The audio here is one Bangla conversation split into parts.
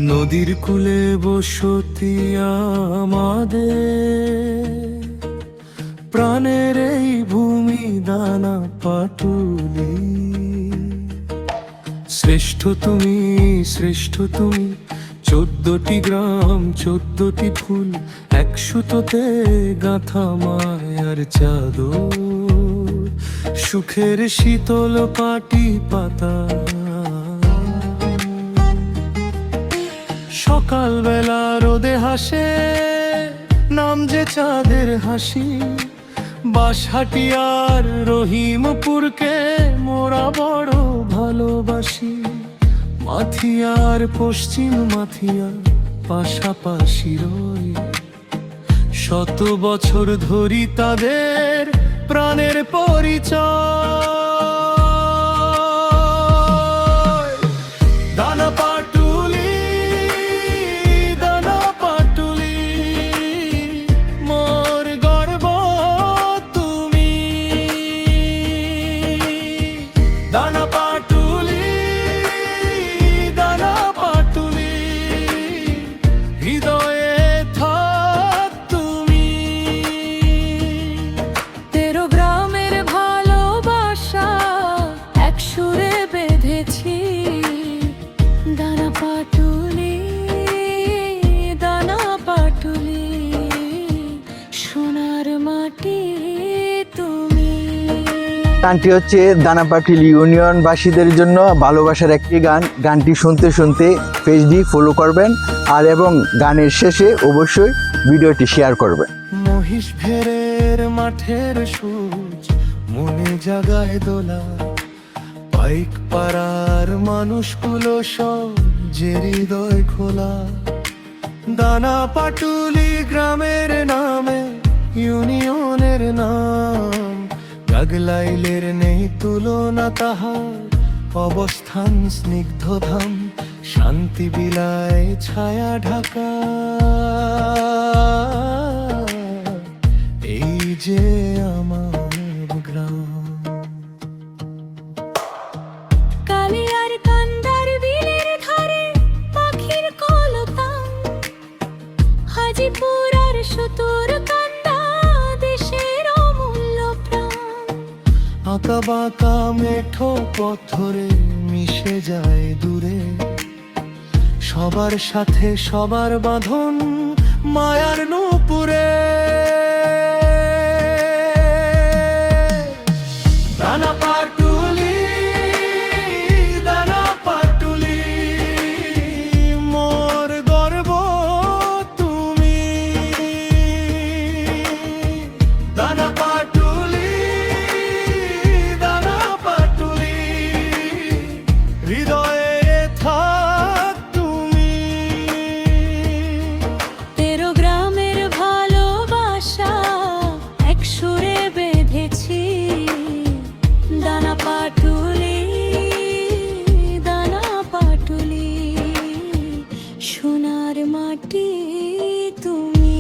নদীর কূলে বসতি আমাদের, প্রাণের এই ভূমি দানা পাটুলি। শ্রেষ্ঠ তুমি, শ্রেষ্ঠ তুমি, 14টি গ্রাম 14টি ফুল, এক সুতোতে গাঁথা মায়ার চাদর। সুখের শীতল পাটি পাতা, সকাল বেলা রোদে হাসে নাম যে চাঁদের হাসি। বাঁশহাটিয়ার রহিমপুরকে মোরা বড় ভালোবাসি। মাথিয়ার পশ্চিম মাথিয়া পাশাপাশি রই, শত বছর ধরি তাদের প্রাণের পরিচয়। দানা পাটুলি, দানা পাটুলি, মোর গর্ব তুমি। দানা পাটুলি, দানা পাটুলি, হৃদয়ে থাক তুমি। তেরো গ্রামের ভালোবাসা এক সুরে বেঁধেছি। দানা পাটুলি, দানা পাটুলি, সোনার মাটি তুমি। গানটি হচ্ছে দানাপাটিল ইউনিয়নবাসীদের জন্য ভালোবাসার একটি গান। গানটি শুনতে শুনতে পেজটি ফলো করবেন আর এবং গানের শেষে অবশ্যই ভিডিওটি শেয়ার করবেন। মহিষ ভেড়ের মাঠের সূর্য মনে জাগায় দোলা, পাইক পাড়ার মানুষগুলো সব যে হৃদয় খোলা। দানা পাটুলি গ্রামের নামে ইউনিয়নের নাম, গাগলাইলের নেই তুলনা তাহার অবস্থান স্নিগ্ধধাম। শান্তি বিলায় ছায়া ঢাকা এই যে আমার গ্রাম। কালিয়ার কান্দার বিলের ধারে পাখির কলতান, হাজিপুর আর সতর কান্দা দেশের অমূল্য প্রাণ। আঁকা বাঁকা মেঠো পথরে মিশে যায় দূরে, সবার সাথে সবার বাঁধন মায়ার নূপুরে। দানা পাটুলি, দানা পাটুলি, মোর গর্ব তুমি। দানা পাটুলি, দানা পাটুলি, হৃদয়ে থাক তুমি। তেরো গ্রামের ভালোবাসা এক সুরে বেঁধেছি। দানা পাটুলি, দানা পাটুলি, সোনার মাটি তুমি।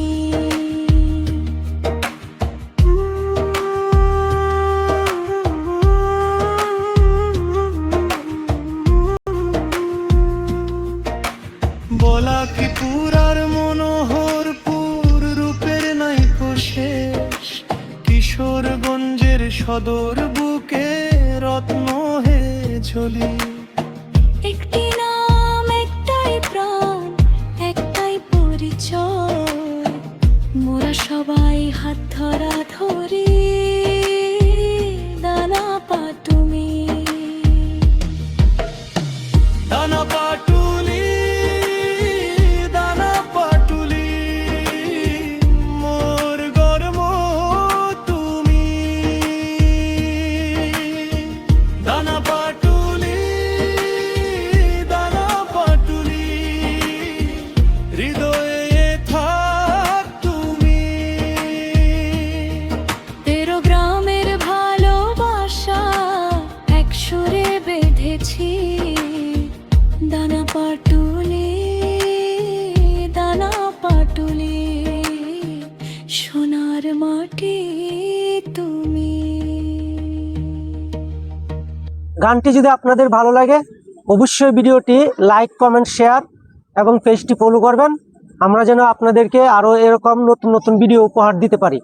বলা কি পুরার মনোহরপুর রূপের নাই শেষ, কিশোরগঞ্জের সদর বুকে রত্ন হে ঝলি। একটি নাম, একটাই প্রাণ, একটাই পরিচয়, মোরা সবাই হাত ধরা ধরি। দানা পাটুলি, দানা পাটুলি, দানা পাটুলি, মোর গর্ব তুমি। দানা পাটুলি, মাটি তুমি। গানটি যদি আপনাদের ভালো লাগে অবশ্যই ভিডিওটি লাইক, কমেন্ট, শেয়ার এবং পেজটি ফলো করবেন, আমরা যেন আপনাদেরকে আরো এরকম নতুন নতুন ভিডিও উপহার দিতে পারি।